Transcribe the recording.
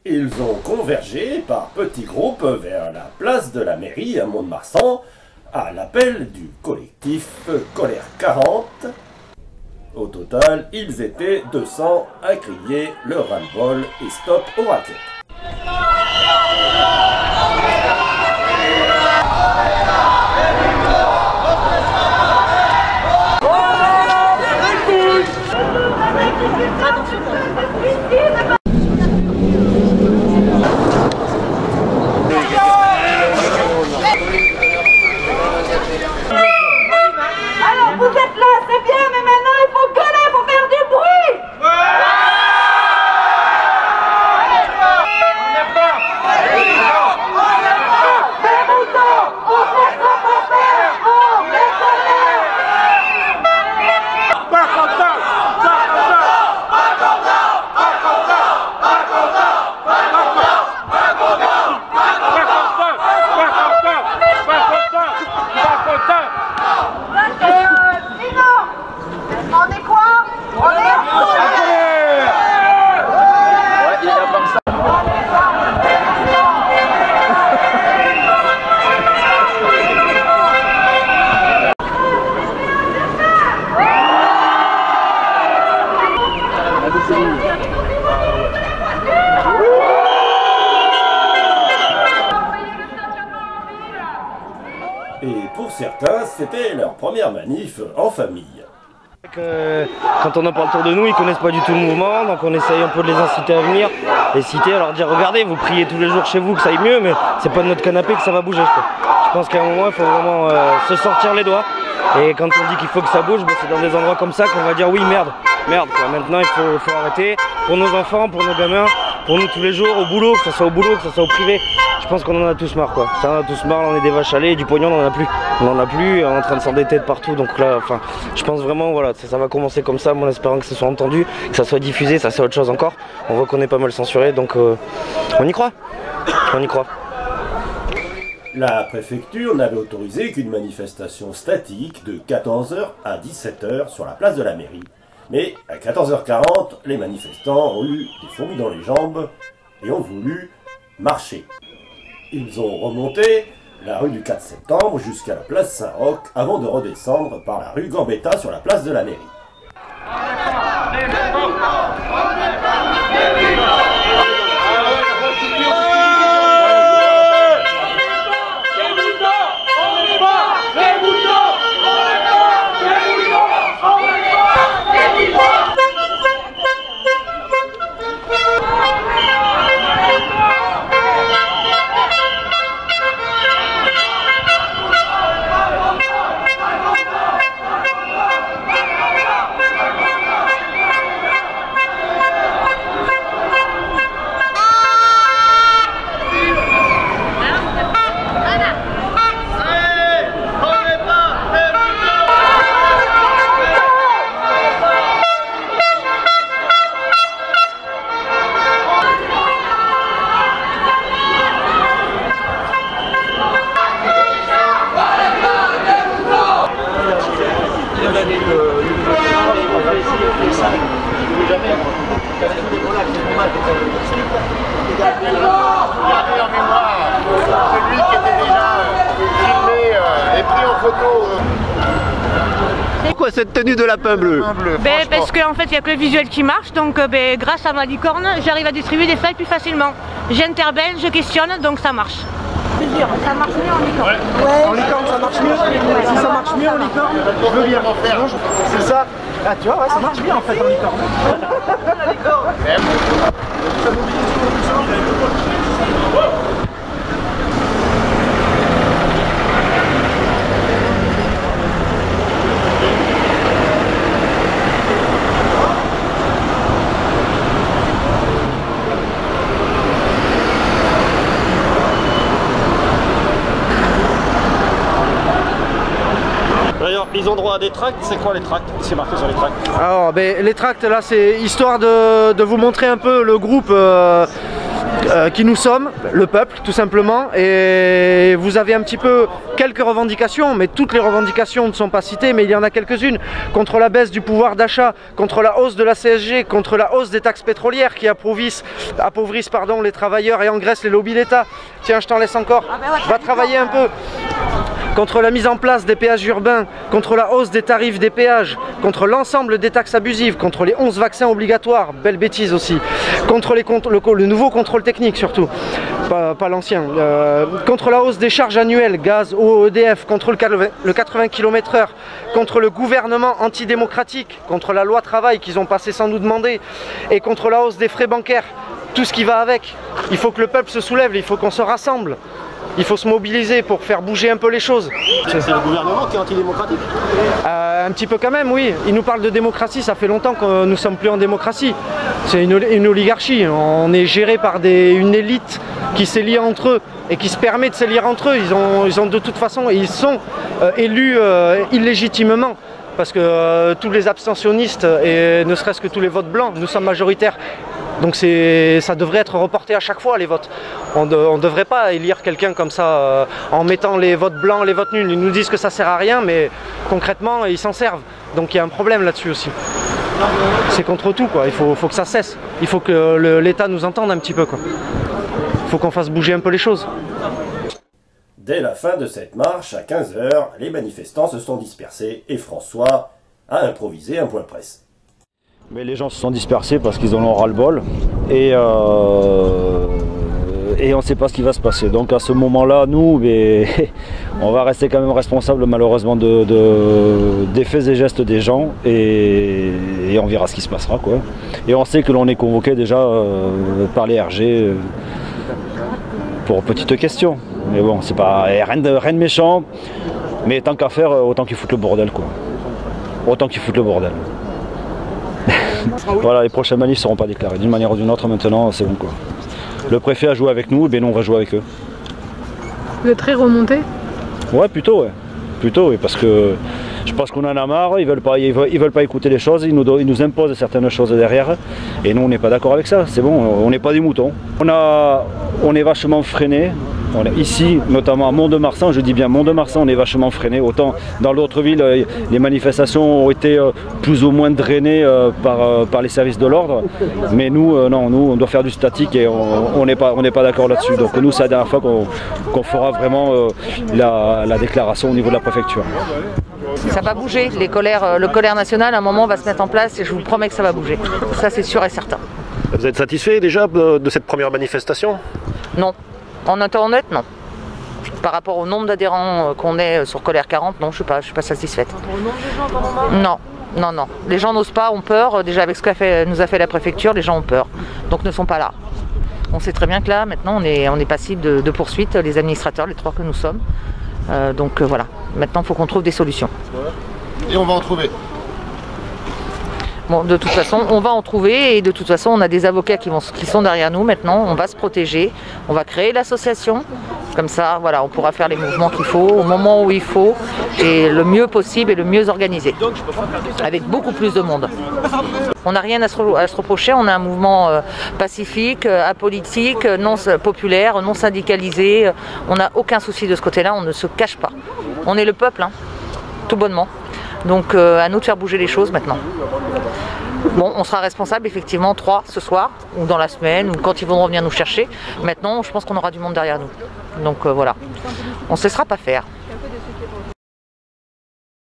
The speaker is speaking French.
Ils ont convergé par petits groupes vers la place de la mairie à Mont-de-Marsan à l'appel du collectif Colère 40. Au total, ils étaient 200 à crier le ras-le-bol et stop aux raquettes. Alors vous êtes là, c'est bien, mais maintenant il faut gueuler, il faut faire du bruit. Et pour certains, c'était leur première manif en famille. Quand on en parle autour de nous, ils connaissent pas du tout le mouvement, donc on essaye un peu de les inciter à venir, les citer, à leur dire regardez, vous priez tous les jours chez vous que ça aille mieux, mais c'est pas de notre canapé que ça va bouger. Je pense qu'à un moment il faut vraiment se sortir les doigts, et quand on dit qu'il faut que ça bouge, c'est dans des endroits comme ça qu'on va dire oui merde quoi. Maintenant il faut arrêter, pour nos enfants, pour nos gamins, pour nous tous les jours, au boulot, que ce soit au boulot, que ce soit au privé. Je pense qu'on en a tous marre quoi. Ça en a tous marre, on est des vaches à lait, du pognon on en a plus. On en a plus, on est en train de s'endetter de partout. Donc là, enfin, je pense vraiment voilà, ça va commencer comme ça, en espérant que ce soit entendu, que ça soit diffusé, ça c'est autre chose encore. On voit qu'on est pas mal censuré, donc on y croit. On y croit. La préfecture n'avait autorisé qu'une manifestation statique de 14h à 17h sur la place de la mairie. Mais à 14h40, les manifestants ont eu des fourmis dans les jambes et ont voulu marcher. Ils ont remonté la rue du 4 septembre jusqu'à la place Saint-Roch avant de redescendre par la rue Gambetta sur la place de la mairie. Gardez en mémoire celui qui était déjà filmé et pris en photo. Pourquoi cette tenue de lapin bleu? Parce qu'en fait il n'y a que le visuel qui marche, donc grâce à ma licorne j'arrive à distribuer des feuilles plus facilement. J'interpelle, je questionne, donc ça marche. Ça marche mieux en licorne. Ouais, en licorne ça marche mieux. Si ça marche mieux en licorne, je veux bien. C'est ça. Ah tu vois, ouais, ça marche bien en fait en licorne. La licorne. Ça mobilise tout. D'ailleurs, ils ont droit à des tracts. C'est quoi les tracts? C'est marqué sur les tracts. Alors, les tracts là, c'est histoire de vous montrer un peu le groupe. qui nous sommes, le peuple tout simplement, et vous avez un petit peu quelques revendications, mais toutes les revendications ne sont pas citées, mais il y en a quelques-unes, contre la baisse du pouvoir d'achat, contre la hausse de la CSG, contre la hausse des taxes pétrolières qui appauvrissent les travailleurs et engraissent les lobbies d'État. Tiens, je t'en laisse encore, va travailler un peu. Contre la mise en place des péages urbains, contre la hausse des tarifs des péages, contre l'ensemble des taxes abusives, contre les 11 vaccins obligatoires, belle bêtise aussi, contre le nouveau contrôle technique surtout, pas l'ancien, contre la hausse des charges annuelles, gaz, eau, EDF, contre le 80 km/h, contre le gouvernement antidémocratique, contre la loi travail qu'ils ont passé sans nous demander, et contre la hausse des frais bancaires, tout ce qui va avec. Il faut que le peuple se soulève, il faut qu'on se rassemble. Il faut se mobiliser pour faire bouger un peu les choses. C'est le gouvernement qui est antidémocratique? Un petit peu quand même, oui. Il nous parle de démocratie, ça fait longtemps que nous ne sommes plus en démocratie. C'est une oligarchie. On est géré par une élite qui s'est liée entre eux et qui se permet de se lier entre eux. Ils ont de toute façon, ils sont élus illégitimement. Parce que tous les abstentionnistes, et ne serait-ce que tous les votes blancs, nous sommes majoritaires. Donc ça devrait être reporté à chaque fois les votes. On ne devrait pas élire quelqu'un comme ça en mettant les votes blancs, les votes nuls. Ils nous disent que ça sert à rien, mais concrètement ils s'en servent. Donc il y a un problème là-dessus aussi. C'est contre tout quoi, il faut que ça cesse. Il faut que l'État nous entende un petit peu quoi. Il faut qu'on fasse bouger un peu les choses. Dès la fin de cette marche, à 15 h, les manifestants se sont dispersés et François a improvisé un point de presse. Mais les gens se sont dispersés parce qu'ils en ont ras-le-bol et on ne sait pas ce qui va se passer. Donc à ce moment-là, nous, on va rester quand même responsable malheureusement des faits et gestes des gens et on verra ce qui se passera, quoi. Et on sait que l'on est convoqué déjà par les RG pour petites questions. Mais bon, c'est pas rien de méchant, mais tant qu'à faire, autant qu'ils foutent le bordel, quoi. Autant qu'ils foutent le bordel. Voilà, les prochaines manifs ne seront pas déclarées. D'une manière ou d'une autre, maintenant, c'est bon quoi. Le préfet a joué avec nous, et nous on va jouer avec eux. Vous êtes très remonté? Ouais, plutôt, ouais. Plutôt, oui, parce que je pense qu'on en a marre, ils veulent pas écouter les choses, ils nous imposent certaines choses derrière, et nous on n'est pas d'accord avec ça, c'est bon, on n'est pas des moutons. On est vachement freiné. Ici, notamment à Mont-de-Marsan, je dis bien Mont-de-Marsan, on est vachement freiné. Autant dans d'autres villes, les manifestations ont été plus ou moins drainées par les services de l'ordre. Mais nous, non, nous, on doit faire du statique et on n'est pas d'accord là-dessus. Donc nous, c'est la dernière fois qu'on fera vraiment la déclaration au niveau de la préfecture. Ça va bouger, le colère national à un moment va se mettre en place et je vous promets que ça va bouger. Ça c'est sûr et certain. Vous êtes satisfait déjà de cette première manifestation? Non. En étant honnête, non. Par rapport au nombre d'adhérents qu'on est sur Colère 40, non, je suis pas satisfaite. Non. Les gens n'osent pas, ont peur. Déjà avec ce que nous a fait la préfecture, les gens ont peur. Donc ne sont pas là. On sait très bien que là, maintenant, on est passible de poursuites, les administrateurs, les trois que nous sommes. Donc voilà. Maintenant, il faut qu'on trouve des solutions. Et on va en trouver. Bon, de toute façon, on va en trouver et de toute façon, on a des avocats qui sont derrière nous maintenant. On va se protéger, on va créer l'association. Comme ça, voilà, on pourra faire les mouvements qu'il faut, au moment où il faut, et le mieux possible et le mieux organisé, avec beaucoup plus de monde. On n'a rien à se reprocher, on a un mouvement pacifique, apolitique, non populaire, non syndicalisé. On n'a aucun souci de ce côté-là, on ne se cache pas. On est le peuple, hein, tout bonnement. Donc à nous de faire bouger les choses maintenant. Bon, on sera responsable effectivement 3 ce soir, ou dans la semaine, ou quand ils vont revenir nous chercher. Maintenant, je pense qu'on aura du monde derrière nous. Donc voilà, on ne se laissera pas faire.